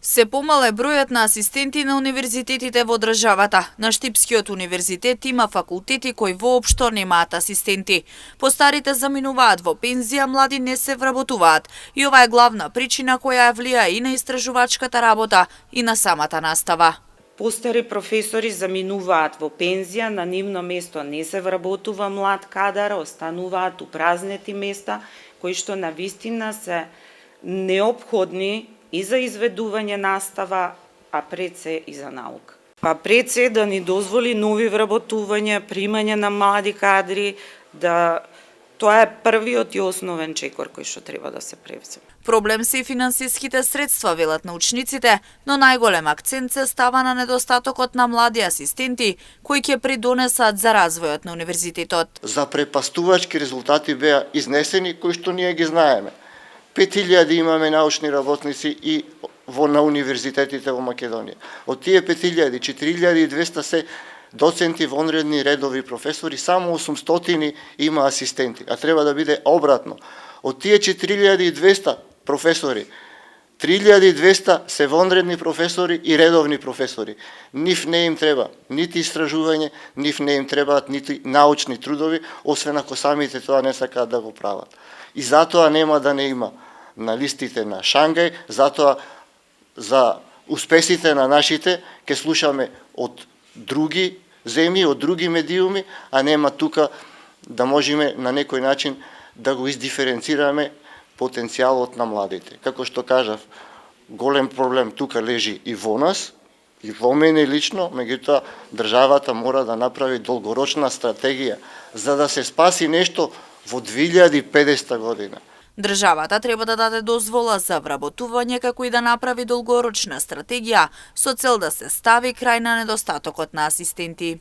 Се помал е бројот на асистенти на универзитетите во државата. На Штипскиот универзитет има факултети кои воопшто немаат асистенти. Постарите заминуваат во пензија, млади не се вработуваат. И ова е главна причина која ја влијае и на истражувачката работа и на самата настава. Постари професори заминуваат во пензија, на нивно место не се вработува млад кадар, остануваат упразнети места кои што навистина се неопходни и за изведување настава, а пред се и за наука. А пред се да ни дозволи нови вработувања, примање на млади кадри, да тоа е првиот и основен чекор кој што треба да се превземе. Проблем се и финансиските средства, велат научниците, но најголем акцент се става на недостатокот на млади асистенти кои ќе придонесат за развојот на универзитетот. Запрепастувачки резултати беа изнесени кои што ние ги знаеме. 5000 имаме научни работници и на универзитетите во Македонија. Од тие 5000, 4200 се доценти, вонредни, редови професори, само 800 има асистенти, а треба да биде обратно. Од тие 4200 професори, 3200 се вонредни професори и редовни професори. Нив не им треба нити истражување, нив не им требаат нити научни трудови, освен ако самите тоа не сакаат да го прават. И затоа нема да не има на листите на Шангај, затоа за успесите на нашите ќе слушаме од други земји, од други медиуми, а нема тука да можеме на некој начин да го издиференцираме потенцијалот на младите. Како што кажав, голем проблем тука лежи и во нас, и во мене лично, меѓутоа државата мора да направи долгорочна стратегија за да се спаси нешто во 2050 година. Државата треба да даде дозвола за вработување како и да направи долгорочна стратегија со цел да се стави крај на недостатокот на асистенти.